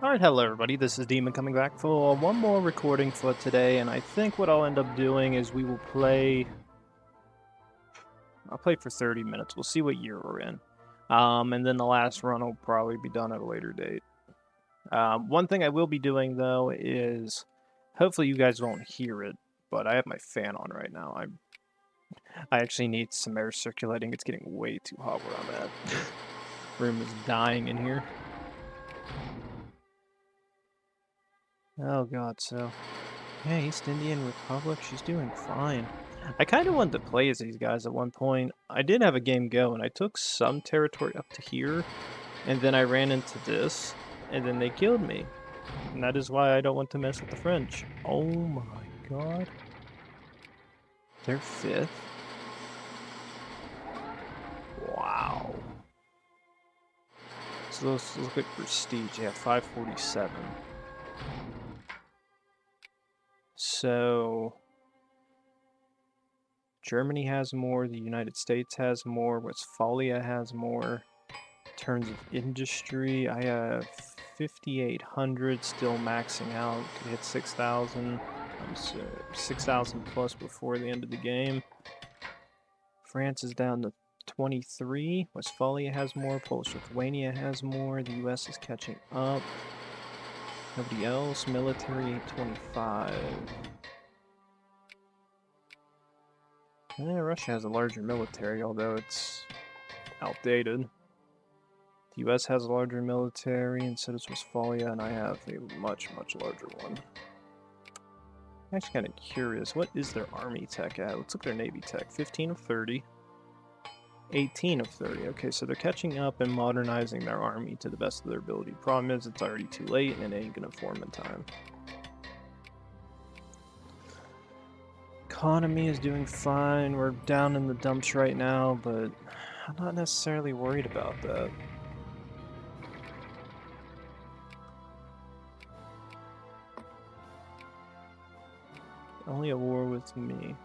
Alright, hello everybody, this is Demon coming back for one more recording for today, and I think what I'll end up doing is we will play... I'll play for 30 minutes, we'll see what year we're in. And then the last run will probably be done at a later date. One thing I will be doing, though, is... Hopefully you guys won't hear it, but I have my fan on right now. I actually need some air circulating, it's getting way too hot where I'm at. Room is dying in here. Oh god, so... Yeah, East Indian Republic, she's doing fine. I kind of wanted to play as these guys at one point. I did have a game go, and I took some territory up to here, and then I ran into this, and then they killed me. And that is why I don't want to mess with the French. Oh my god. They're 5th? Wow. So let's look at prestige. Yeah, 547. So... Germany has more, the United States has more, Westphalia has more. In terms of industry, I have 5,800 still maxing out. Could hit 6,000. I'm 6,000 plus before the end of the game. France is down to 23. Westphalia has more. Polish-Lithuania has more. The US is catching up. Nobody else. Military 25. Yeah, Russia has a larger military, although it's outdated. The US has a larger military, and so does Westphalia, and I have a much, much larger one. I'm actually kind of curious, what is their army tech at? Let's look at their navy tech. 15 of 30. 18 of 30. Okay, so they're catching up and modernizing their army to the best of their ability. Problem is, it's already too late, and it ain't gonna form in time. Economy is doing fine. We're down in the dumps right now, but I'm not necessarily worried about that. Only a war with me.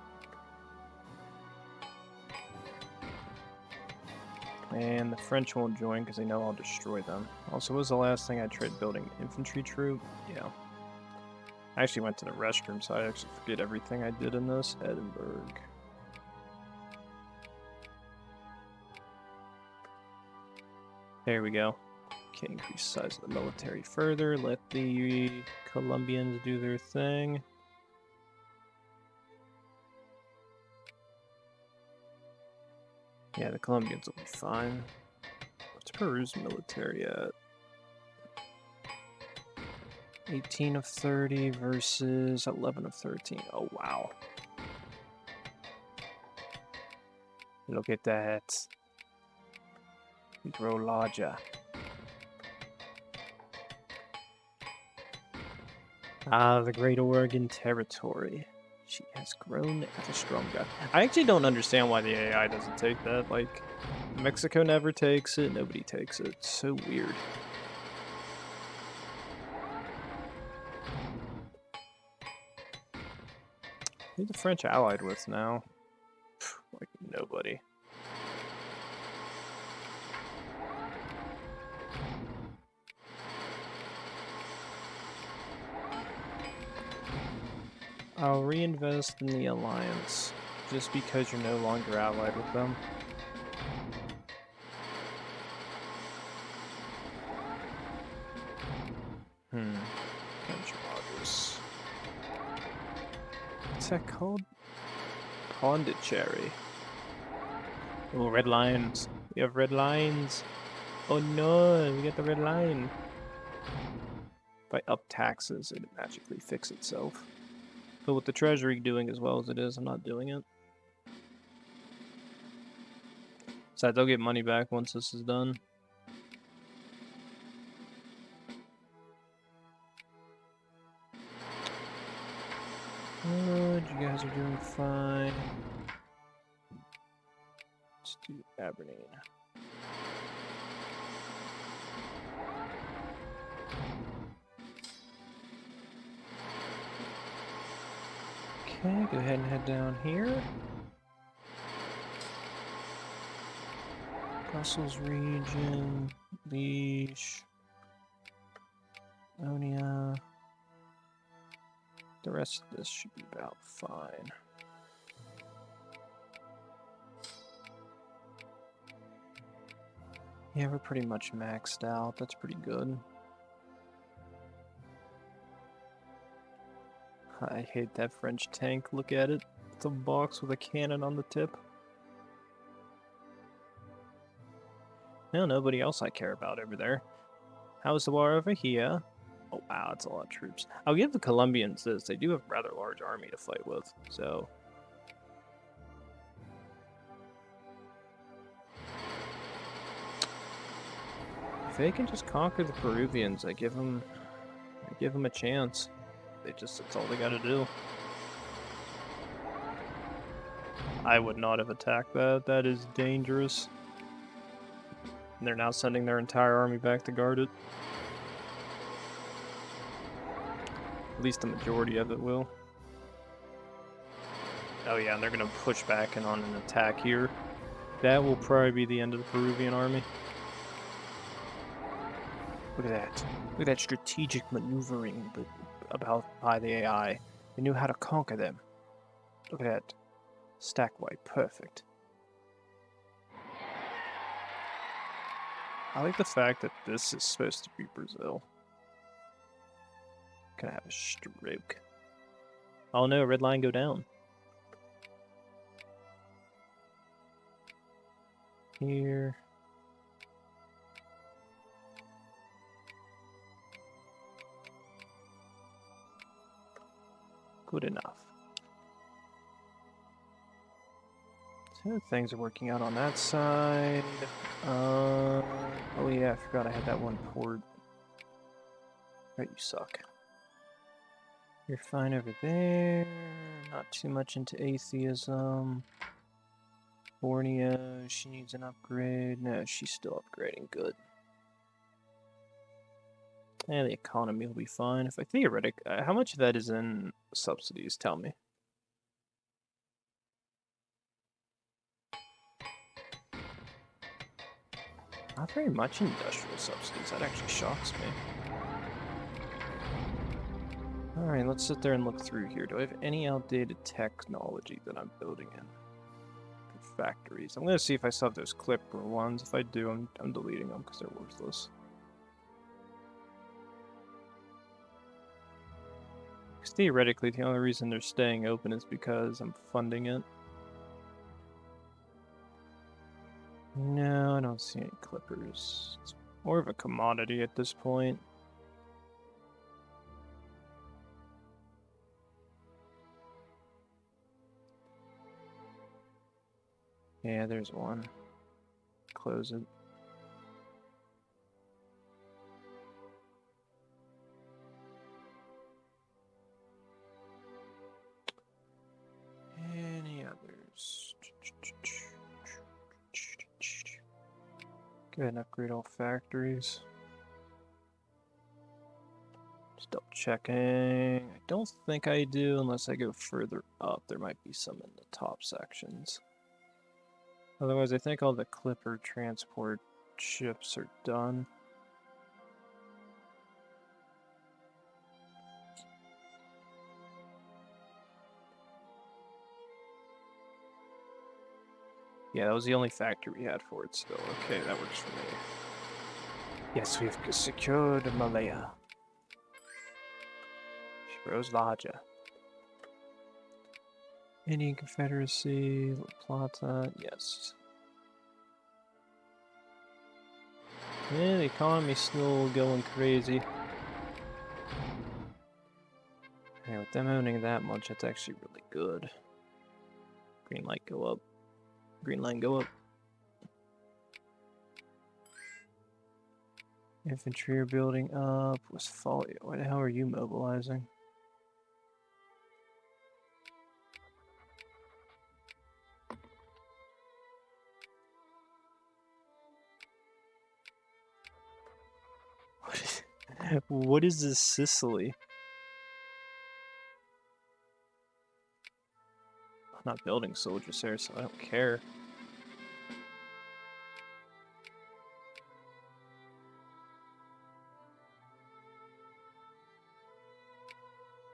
And the French won't join because they know I'll destroy them. Also, what was the last thing I tried building? Infantry troop? Yeah. I actually went to the restroom, so I actually forget everything I did in this. Edinburgh. There we go. Okay, increase the size of the military further. Let the Colombians do their thing. Yeah, the Colombians will be fine. What's Peru's military at? 18 of 30 versus 11 of 13. Oh, wow. Look at that. We grow larger. Ah, the Great Oregon Territory. She has grown ever stronger. I actually don't understand why the AI doesn't take that. Like, Mexico never takes it, nobody takes it. It's so weird. Who's the French allied with now? Like, nobody. I'll reinvest in the alliance, just because you're no longer allied with them. French Rogers. What's that called? Pondicherry. Oh, red lines. We have red lines. Oh no, we get the red line. If I up taxes, it'd magically fix itself. But with the treasury doing as well as it is, I'm not doing it. Besides, they'll get money back once this is done. Good, you guys are doing fine. Let's do Aberdeen. Okay, go ahead and head down here. Brussels region, Liège. Onia. The rest of this should be about fine. Yeah, we're pretty much maxed out. That's pretty good. I hate that French tank. Look at it. It's a box with a cannon on the tip. No, nobody else I care about over there. How's the war over here? Oh wow, that's a lot of troops. I'll give the Colombians this. They do have a rather large army to fight with, so... If they can just conquer the Peruvians, I give them a chance. That's all they gotta do. I would not have attacked that. That is dangerous. And they're now sending their entire army back to guard it. At least the majority of it will. Oh yeah, and they're gonna push back and on an attack here. That will probably be the end of the Peruvian army. Look at that. Look at that strategic maneuvering by the AI. They knew how to conquer them. Look at that. Stack wipe. Perfect. I like the fact that this is supposed to be Brazil. Gonna have a stroke. Oh no, red line go down. Here. Good enough. So things are working out on that side. Oh yeah, I forgot I had that one port. Right, you suck. You're fine over there. Not too much into atheism. Borneo, she needs an upgrade. No, she's still upgrading. Good. And the economy will be fine. If I theoretic, how much of that is in subsidies? Tell me. Not very much industrial subsidies. That actually shocks me. Alright, let's sit there and look through here. Do I have any outdated technology that I'm building in? Factories. I'm going to see if I still have those clipper ones. If I do, I'm deleting them because they're worthless. Because theoretically, the only reason they're staying open is because I'm funding it. No, I don't see any clippers. It's more of a commodity at this point. Yeah, there's one. Close it. Any others? Go ahead and upgrade all factories. Just double checking. I don't think I do unless I go further up. There might be some in the top sections. Otherwise, I think all the clipper transport ships are done. Yeah, that was the only factory we had for it still. Okay, that works for me. Yes, we've secured Malaya. She grows larger. Indian Confederacy, La Plata, yes. Yeah, the economy's still going crazy. Yeah, with them owning that much, that's actually really good. Green light go up. Green line go up. Infantry are building up. Westphalia. Why the hell are you mobilizing? What is this Sicily? I'm not building soldiers here, so I don't care.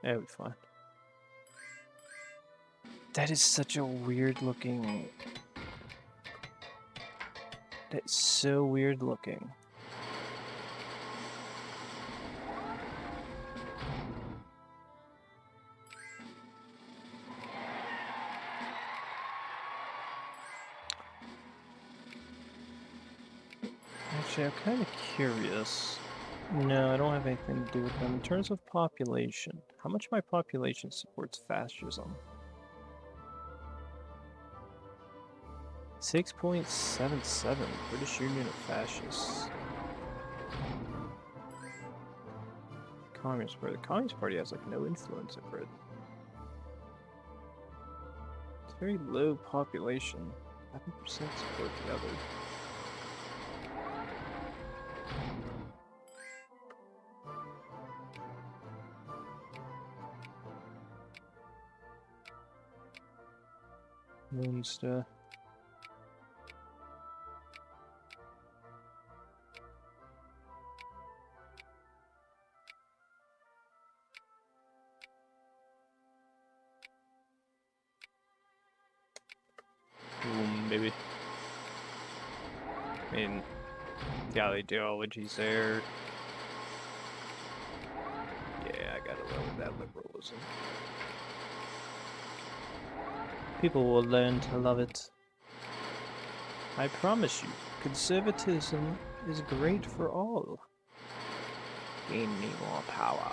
That'll be fine. That is such a weird looking... That's so weird looking. Actually, I'm kind of curious. No, I don't have anything to do with them. In terms of population, how much of my population supports fascism? 6.77 British Union of Fascists. Communist Party. The Communist Party has like no influence over it. It's very low population. 11% support the other. Moonster. Boom, baby. I mean, the ideology's there. Yeah, I gotta lower that liberalism. People will learn to love it. I promise you, conservatism is great for all. Gain me more power.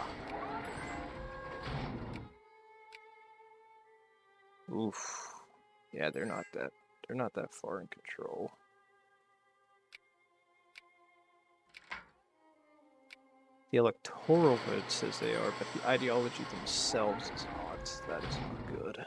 Oof. Yeah, they're not that far in control. The electoral vote says they are, but the ideology themselves is not. That is not good.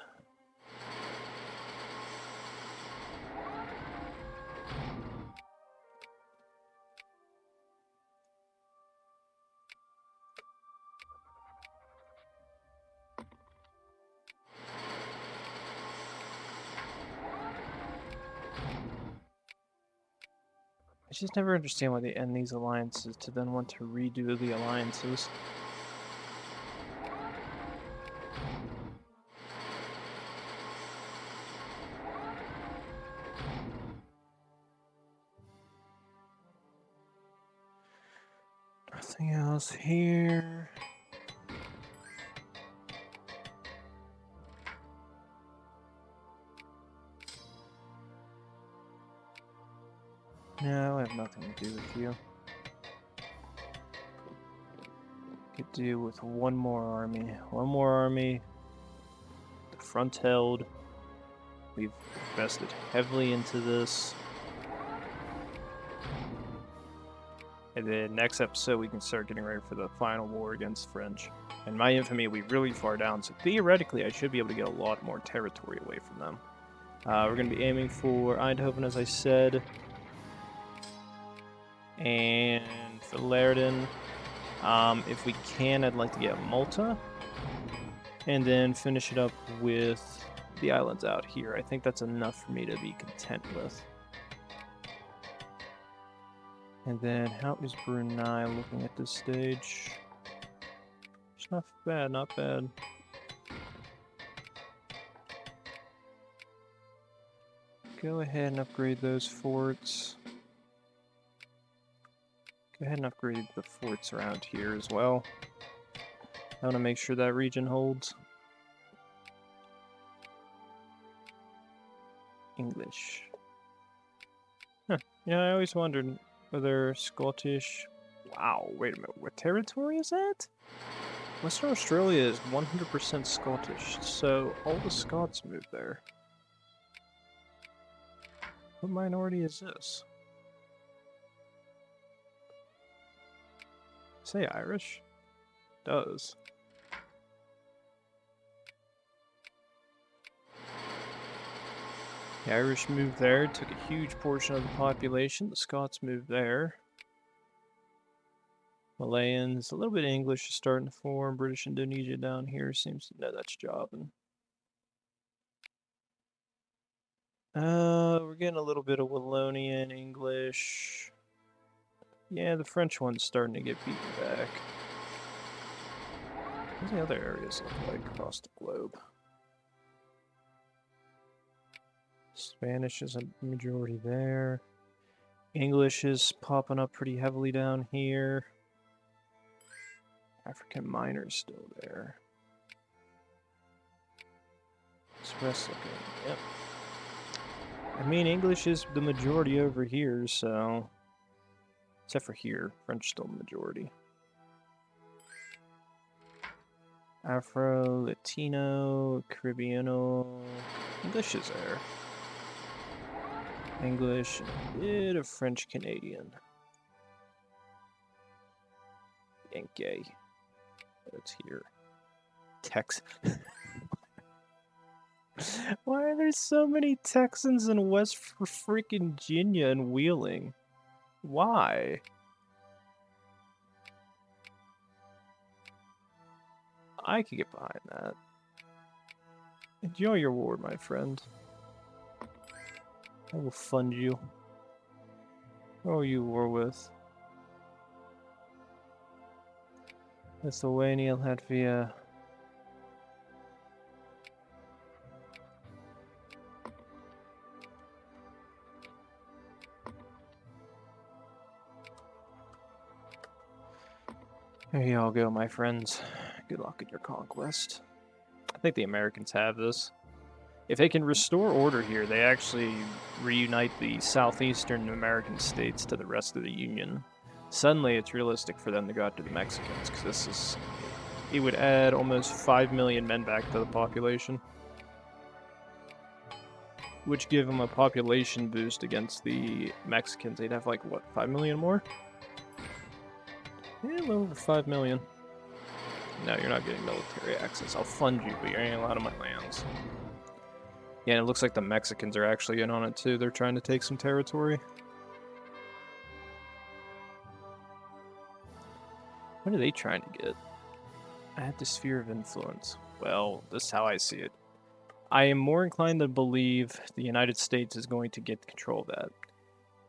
I just never understand why they end these alliances to then want to redo the alliances. Nothing else here. No, I have nothing to do with you. Could do with one more army. One more army. The front held. We've invested heavily into this. And then next episode we can start getting ready for the final war against the French. And my infamy will be really far down, so theoretically I should be able to get a lot more territory away from them. We're going to be aiming for Eindhoven, as I said. And for Leyden, if we can, I'd like to get Malta. And then finish it up with the islands out here. I think that's enough for me to be content with. And then how is Brunei looking at this stage? It's not bad, not bad. Go ahead and upgrade those forts. Go ahead and upgrade the forts around here as well. I want to make sure that region holds. English. Huh. Yeah, I always wondered whether Scottish... Wow, wait a minute. What territory is that? Western Australia is 100% Scottish, so all the Scots moved there. What minority is this? Say Irish? It does. The Irish moved there, took a huge portion of the population. The Scots moved there. Malayans, a little bit of English is starting to form. British Indonesia down here seems to know that's jobbing. We're getting a little bit of Wallonian English. Yeah, the French one's starting to get beaten back. What do the other areas look like across the globe? Spanish is a majority there. English is popping up pretty heavily down here. African Minor's still there. Express looking, yep. I mean, English is the majority over here, so... Except for here, French still the majority. Afro, Latino, Caribbeano... English is there. English, and a bit of French Canadian. Yankee. That's here. Tex. Why are there so many Texans in West freaking Virginia and Wheeling? Why? I could get behind that. Enjoy your war, my friend. I will fund you. Who are you war with? Lithuania, Latvia. There you all go, my friends. Good luck in your conquest. I think the Americans have this. If they can restore order here, they actually reunite the southeastern American states to the rest of the Union. Suddenly, it's realistic for them to go after the Mexicans, because this is... It would add almost 5 million men back to the population. Which give them a population boost against the Mexicans. They'd have, like, what, 5 million more? Yeah, a little over 5 million. No, you're not getting military access. I'll fund you, but you're ain't allowed on my lands. Yeah, and it looks like the Mexicans are actually in on it too. They're trying to take some territory. What are they trying to get? Add the sphere of influence. Well, this is how I see it. I am more inclined to believe the United States is going to get control of that.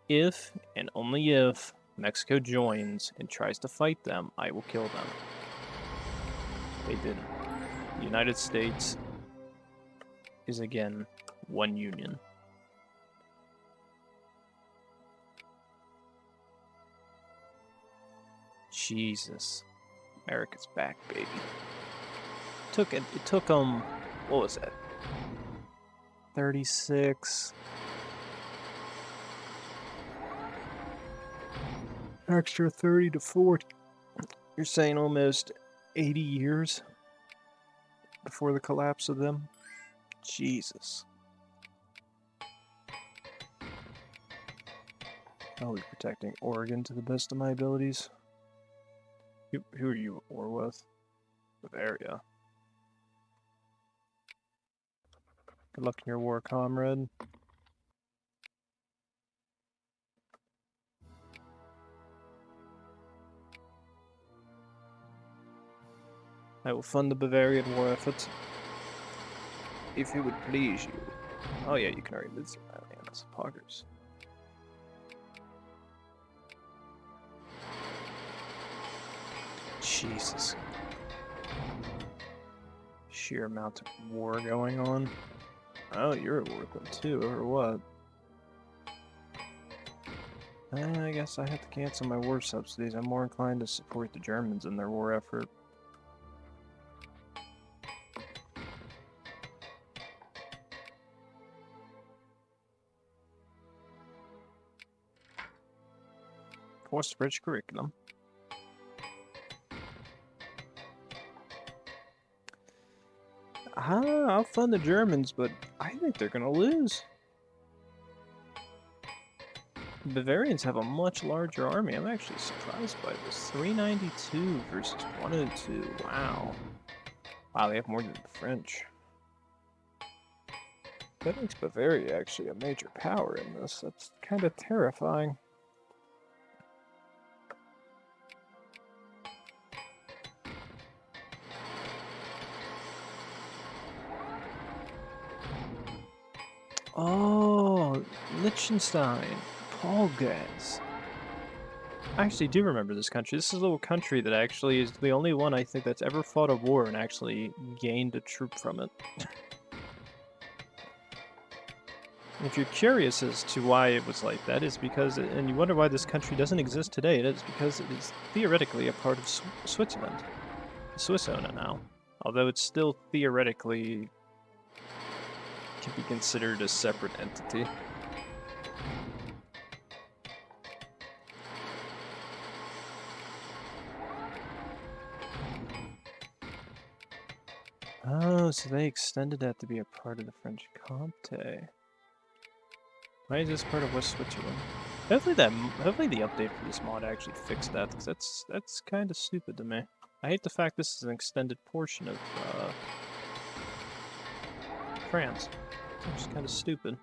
If, and only if, Mexico joins and tries to fight them, I will kill them. They didn't. The United States is again one union. Jesus. America's back, baby. It took them, what was that? 36. Extra 30 to 40. You're saying almost 80 years before the collapse of them? Jesus. I'll be protecting Oregon to the best of my abilities. Who are you at war with? Bavaria. Good luck in your war, comrade. I will fund the Bavarian war effort. If it would please you. Oh yeah, you can already move through my lands. Poggers. Jesus. Sheer amount of war going on. Oh, you're at war with them too, or what? I guess I have to cancel my war subsidies. I'm more inclined to support the Germans in their war effort. Forced British curriculum. I'll fund the Germans, but I think they're gonna lose. The Bavarians have a much larger army. I'm actually surprised by this. 392 versus 102. Wow. Wow, they have more than the French. That makes Bavaria actually a major power in this. That's kind of terrifying. Oh, Liechtenstein. Polgas. I actually do remember this country. This is a little country that actually is the only one I think that's ever fought a war and actually gained a troop from it. If you're curious as to why it was like that, is because, and you wonder why this country doesn't exist today, it is because it is theoretically a part of Switzerland. The Swiss own it now. Although it's still theoretically can be considered a separate entity. Oh, so they extended that to be a part of the French Comté. Why is this part of West Switzerland? Hopefully the update for this mod actually fixed that, because that's kind of stupid to me. I hate the fact this is an extended portion of France. It's just kind of stupid.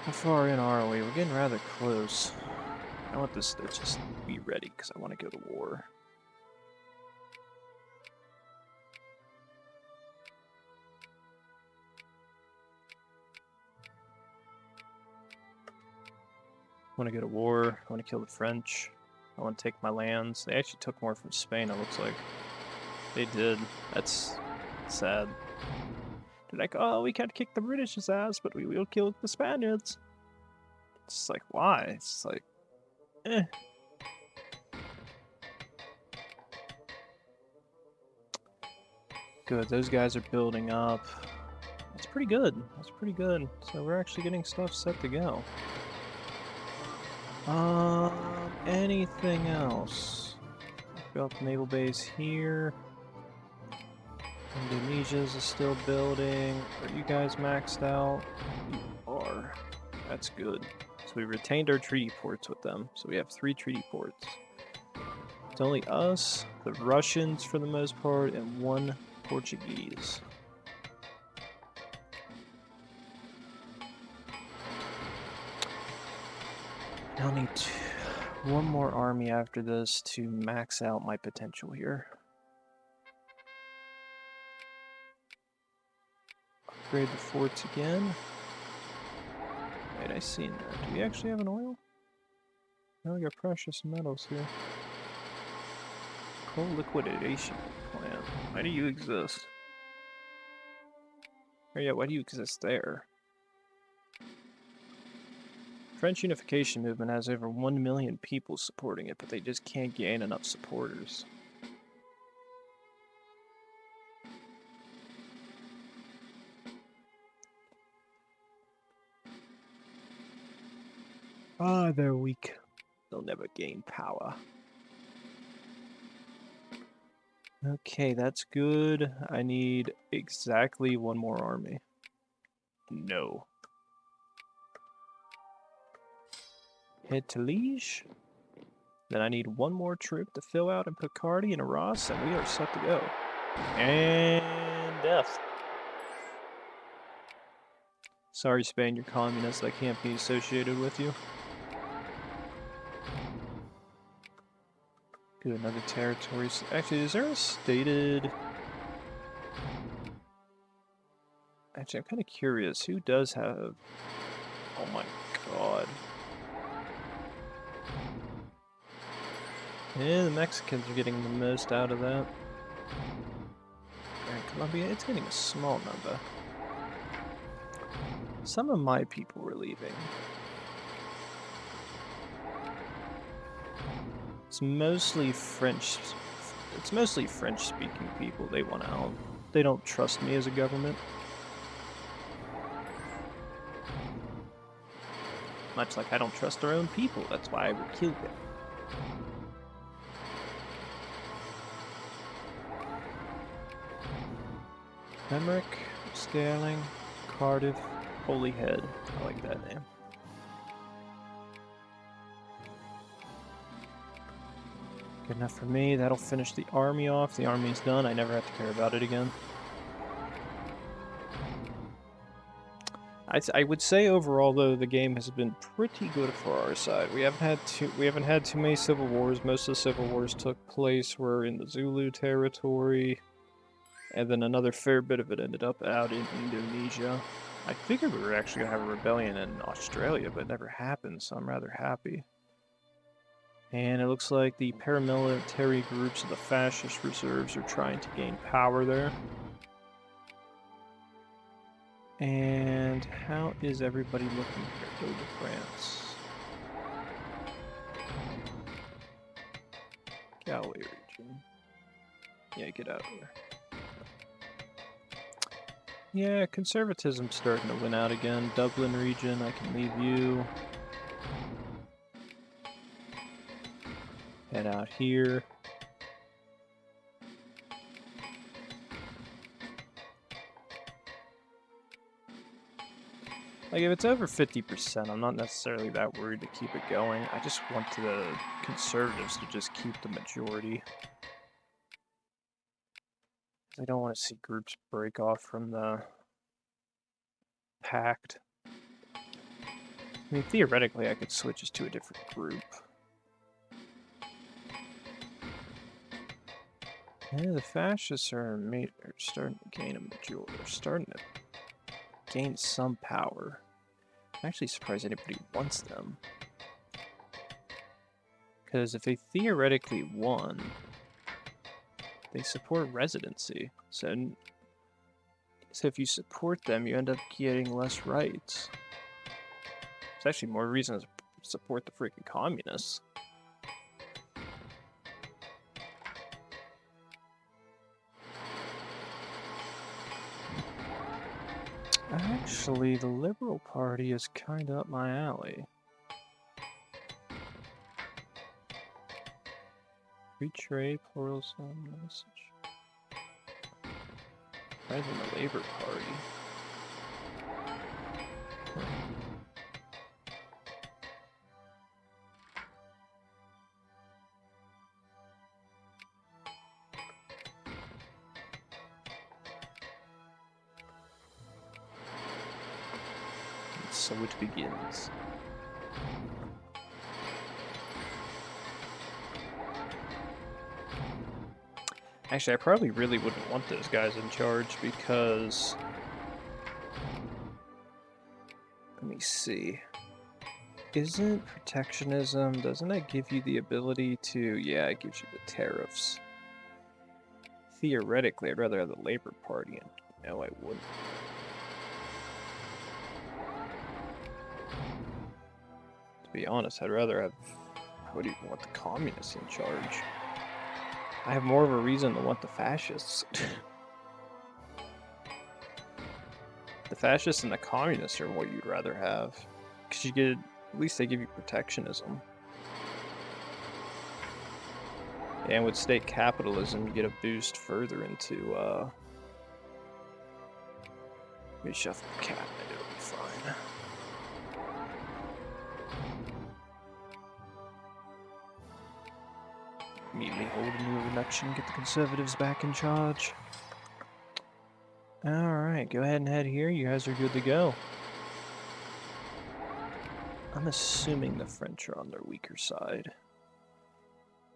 How far in are we? We're getting rather close. I want this to just be ready because I want to go to war. I want to go to war. I want to kill the French. I want to take my lands. They actually took more from Spain, it looks like. They did. That's sad. They're like, oh, we can't kick the British's ass, but we will kill the Spaniards. It's like, why? It's like, eh. Good, those guys are building up. That's pretty good. That's pretty good. So we're actually getting stuff set to go. Anything else? Built naval base here. Indonesia's is still building. Are you guys maxed out? You are. That's good. So we retained our treaty ports with them. So we have 3 treaty ports. It's only us, the Russians for the most part, and 1 Portuguese. I'll need 1 more army after this to max out my potential here. Upgrade the forts again. Wait, I seen that. Do we actually have an oil? No, we got precious metals here. Coal liquidation plant. Why do you exist? Or yeah, why do you exist there? French unification movement has over 1 million people supporting it, but they just can't gain enough supporters. Ah, they're weak. They'll never gain power. Okay, that's good. I need exactly 1 more army. No. Head to Liege. Then I need 1 more troop to fill out in Picardy and Arras, and we are set to go. And death. Sorry, Spain, you're communist. I can't be associated with you. Good, another territory. Actually, is there a stated... Actually, I'm kind of curious. Who does have... Oh my god. Yeah, the Mexicans are getting the most out of that. Alright, Colombia, it's getting a small number. Some of my people were leaving. It's mostly French. It's mostly French-speaking people. They want out. They don't trust me as a government. Much like I don't trust our own people. That's why I would kill them. Limerick, Sterling, Cardiff, Holyhead. I like that name. Good enough for me. That'll finish the army off. The army's done. I never have to care about it again. I would say overall, though, the game has been pretty good for our side. We haven't had too many civil wars. Most of the civil wars took place were in the Zulu territory, and then another fair bit of it ended up out in Indonesia. I figured we were actually going to have a rebellion in Australia, but it never happened, so I'm rather happy. And it looks like the paramilitary groups of the fascist reserves are trying to gain power there. And how is everybody looking here? Go to France. Galway region. Yeah, get out of there. Yeah, conservatism's starting to win out again. Dublin region, I can leave you. Head out here. Like, if it's over 50%, I'm not necessarily that worried to keep it going. I just want the conservatives to just keep the majority. I don't want to see groups break off from the pact. I mean, theoretically, I could switch us to a different group. Yeah, the fascists are starting to gain a majority. They're starting to gain some power. I'm actually surprised anybody wants them. Because if they theoretically won, they support residency. So if you support them, you end up getting less rights. It's actually more reason to support the freaking communists. Actually, the Liberal Party is kind of up my alley. Free trade, pluralism, message. Rather than the Labour Party. So it begins. Actually, I probably really wouldn't want those guys in charge because... Let me see. Isn't protectionism, doesn't that give you the ability to... Yeah, it gives you the tariffs. Theoretically, I'd rather have the Labour Party, and no, I wouldn't. To be honest, I'd rather have... I would even want the communists in charge. I have more of a reason to want the fascists. The fascists and the communists are what you'd rather have. Because you get... At least they give you protectionism. And with state capitalism, you get a boost further into, Let me shuffle the cabinet, it'll be fine. Immediately hold a new election, get the conservatives back in charge. Alright, go ahead and head here. You guys are good to go. I'm assuming the French are on their weaker side.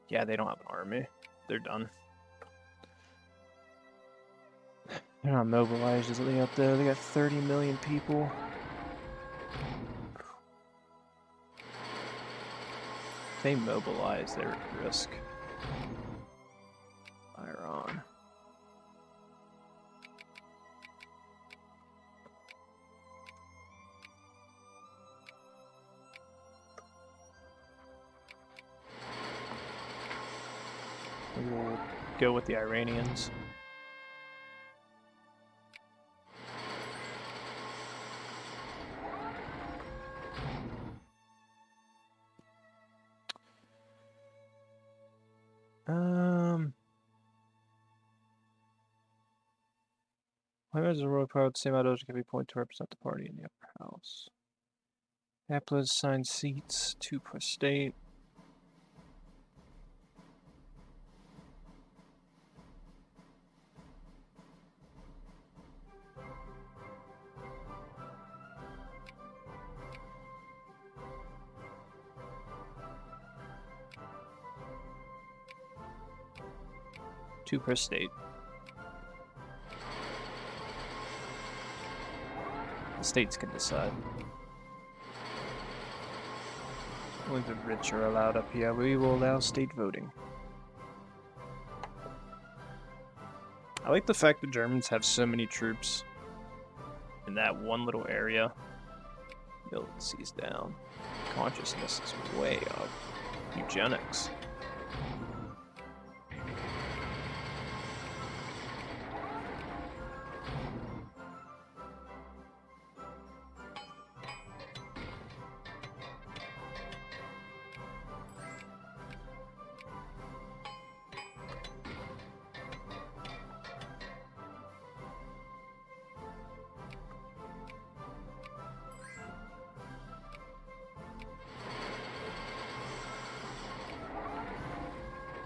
Yeah, they don't have an army. They're done. They're not mobilized as they up there. They got 30 million people. If they mobilize, they're at risk. Iran. We'll go with the Iranians. Why members of the royal power with the same ideology can be appointed to represent the party in the upper house? Apples assigned seats, 2 per state. Two per state. The states can decide. Only the rich are allowed up here. We will allow state voting. I like the fact that Germans have so many troops in that one little area. Militancy's down. Consciousness is way up. Eugenics.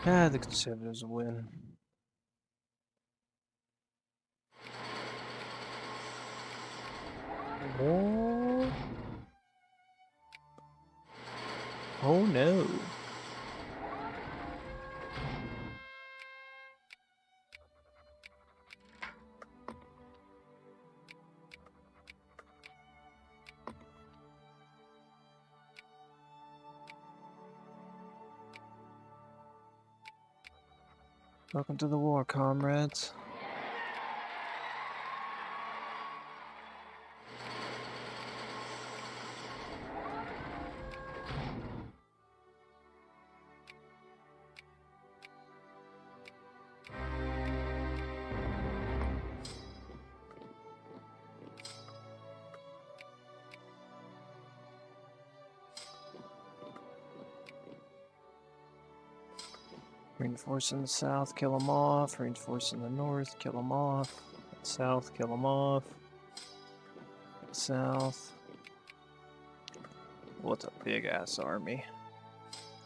Ah, the Conservatives will win. What? Oh no. Welcome to the war, comrades. Reinforce in the south, kill them off. Reinforce in the north, kill them off. South, kill them off. South. What's a big ass army?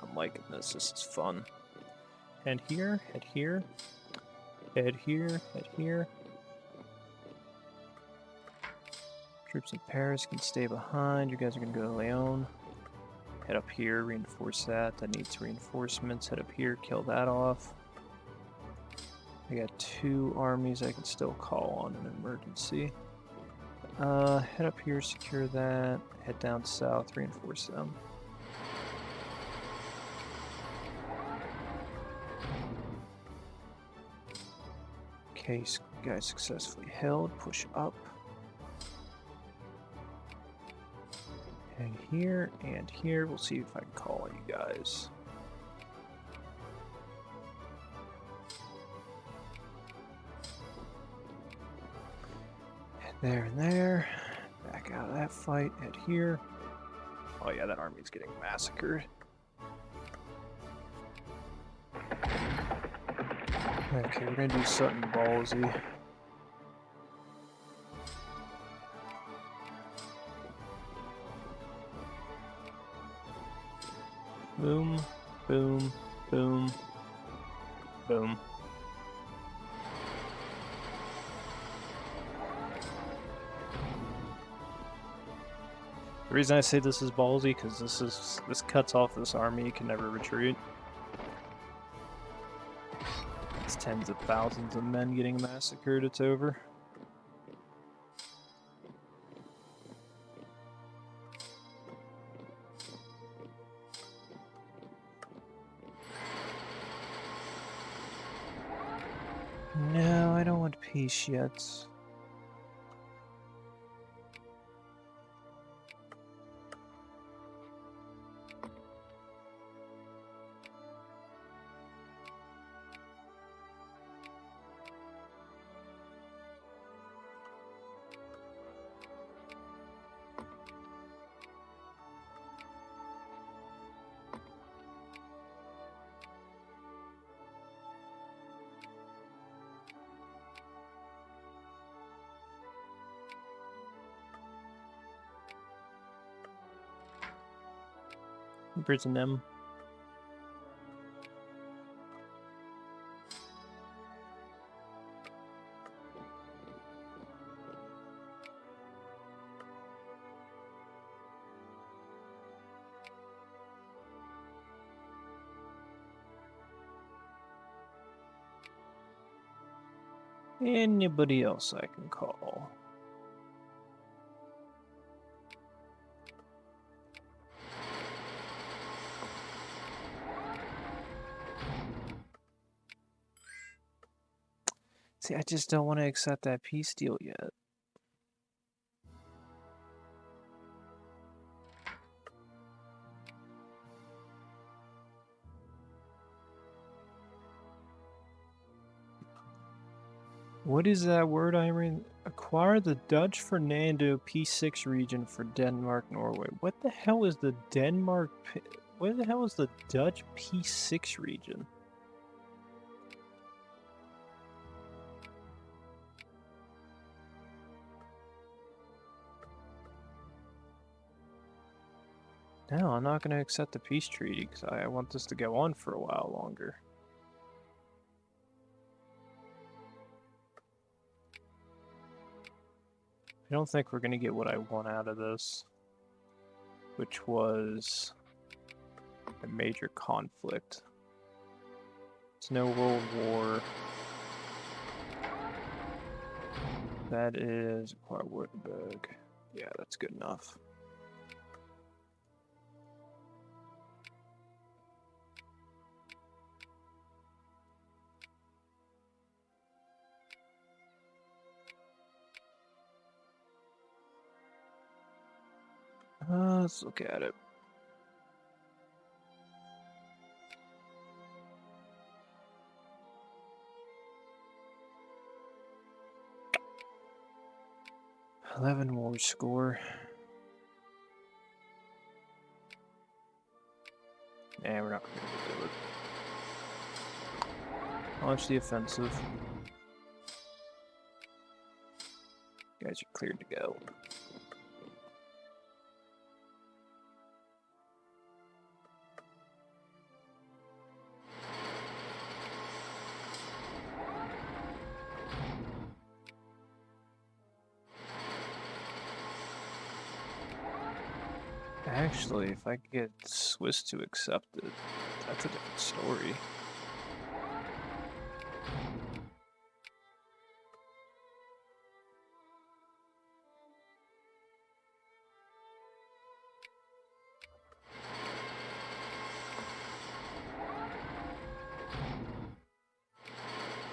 I'm liking this. This is fun. Head here, head here. Head here, head here. Troops in Paris can stay behind. You guys are gonna go to Lyon. Head up here, reinforce that. That needs reinforcements. Head up here, kill that off. I got 2 armies I can still call on an emergency. Head up here, secure that. Head down south, reinforce them. Okay, guys successfully held. Push up. And here and here. We'll see if I can call you guys. Head there and there. Back out of that fight. Head here. Oh yeah, that army's getting massacred. Okay, we're gonna do something ballsy. Boom, boom, boom, boom. The reason I say this is ballsy because this cuts off this army. It can never retreat. It's tens of thousands of men getting massacred. It's over. No, I don't want peace yet. Imprison them. Anybody else I can call? See, I just don't want to accept that peace deal yet. What is that word, Irene? Acquire the Dutch Fernando P6 region for Denmark, Norway. What the hell is the Denmark... What the hell is the Dutch P6 region? No, I'm not going to accept the peace treaty because I want this to go on for a while longer. I don't think we're going to get what I want out of this, which was a major conflict. It's no world war. That is Württemberg. Yeah, that's good enough. Let's look at it. $11 more score. Nah, we're not going to do it. Launch the offensive. You guys are cleared to go. Actually, if I could get Swiss to accept it, that's a different story.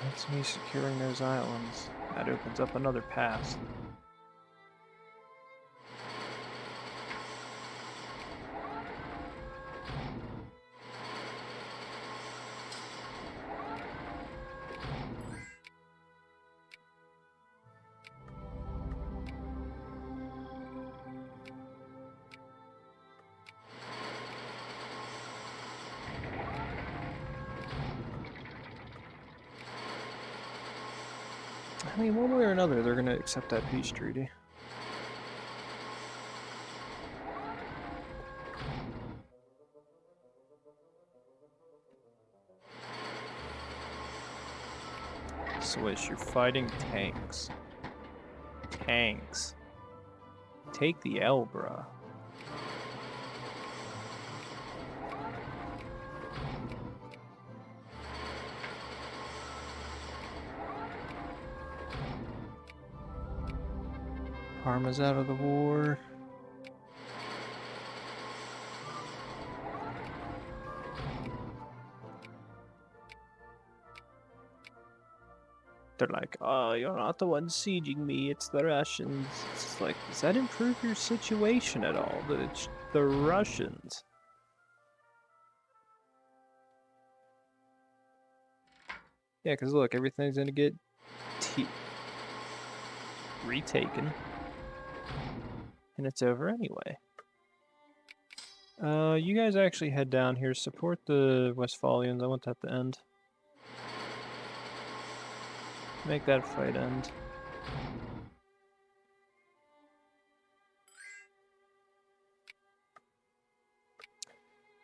That's me securing those islands. That opens up another pass. I mean, one way or another, they're going to accept that peace treaty. Swiss, you're fighting tanks. Tanks. Take the Elbra. Parma's out of the war. They're like, oh, you're not the one sieging me, it's the Russians. It's like, does that improve your situation at all? That it's the Russians? Yeah, because look, everything's gonna get retaken. And it's over anyway. You guys actually head down here, support the Westphalians. I want that to end. Make that fight end.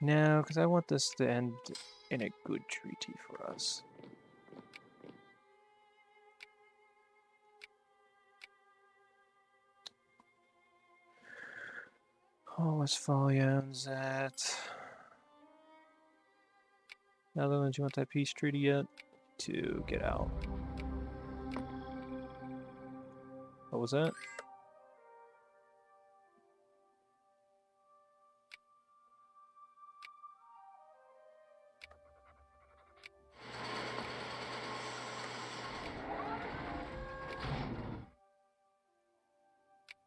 No, because I want this to end in a good treaty for us. Oh, Westphalians at... Netherlands, you want that peace treaty yet? To get out. What was that?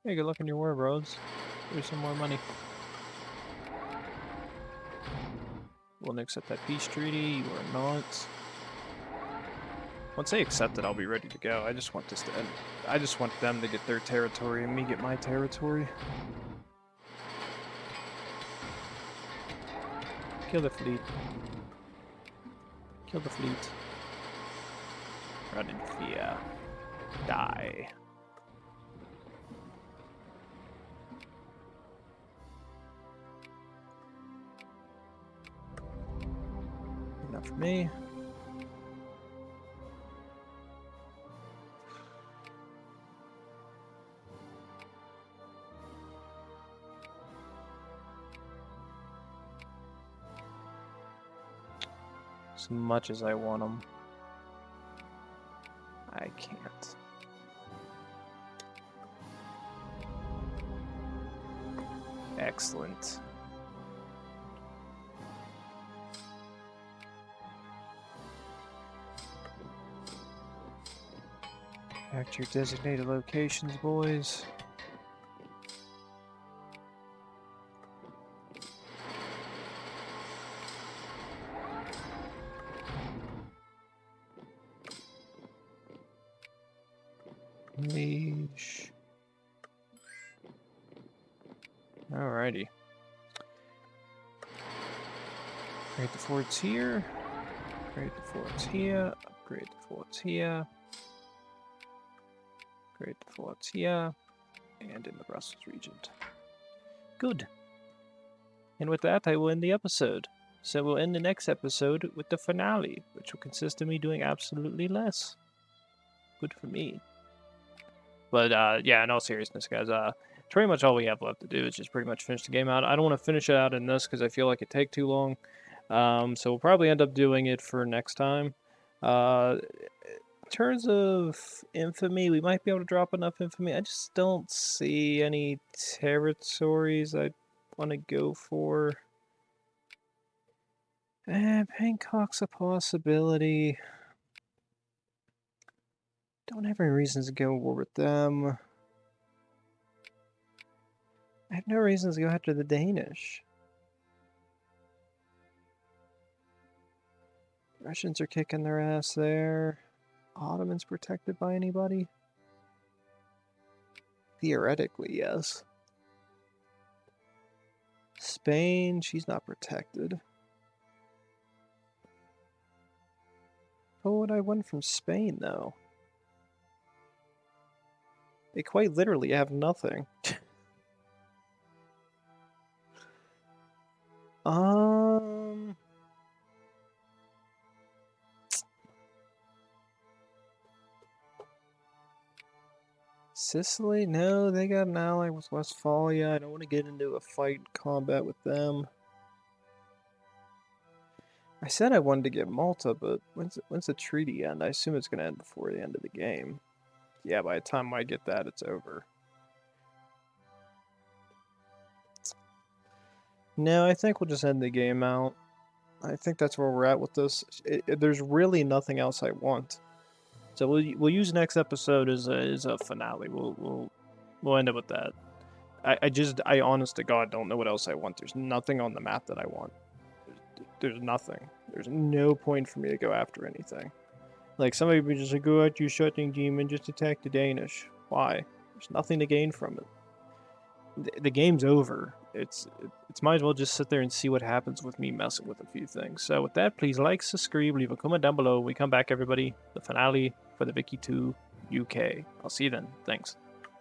Hey, good luck in your war, bros. Here's some more money. We'll accept that peace treaty. You are not. Once they accept it, I'll be ready to go. I just want this to end. I just want them to get their territory and me get my territory. Kill the fleet. Kill the fleet. Run in fear. Die. Enough for me. As much as I want them, I can't. Excellent. Back to your designated locations, boys. Mage. Alrighty. Upgrade the forts here. Upgrade the forts here. Upgrade the forts here. Upgrade the forts here. And in the Brussels region. Good. And with that, I will end the episode. So we'll end the next episode with the finale, which will consist of me doing absolutely less. Good for me. But yeah, in all seriousness, guys, pretty much all we have left to do is just pretty much finish the game out. I don't want to finish it out in this because I feel like it take too long. So we'll probably end up doing it for next time. In terms of infamy, we might be able to drop enough infamy. I just don't see any territories I want to go for. Bangkok's a possibility. Don't have any reasons to go to war with them. I have no reasons to go after the Danish. Russians are kicking their ass there. Ottomans protected by anybody? Theoretically, yes. Spain, she's not protected. What would I win from Spain, though? They quite literally have nothing. Sicily? No, they got an ally with Westphalia. I don't want to get into a fight combat with them. I said I wanted to get Malta, but when's the treaty end? I assume it's going to end before the end of the game. Yeah, by the time I get that, it's over. No, I think we'll just end the game out. I think that's where we're at with this. There's really nothing else I want. So we'll use next episode as a finale. We'll end it with that. I honest to God don't know what else I want. There's nothing on the map that I want. There's nothing. There's no point for me to go after anything. Like somebody would just like, go out your shutting team and just attack the Danish. Why? There's nothing to gain from it. The game's over. It's might as well just sit there and see what happens with me messing with a few things. So with that, please like, subscribe, leave a comment down below. We come back, everybody. The finale for the Vicky 2 UK. I'll see you then. Thanks.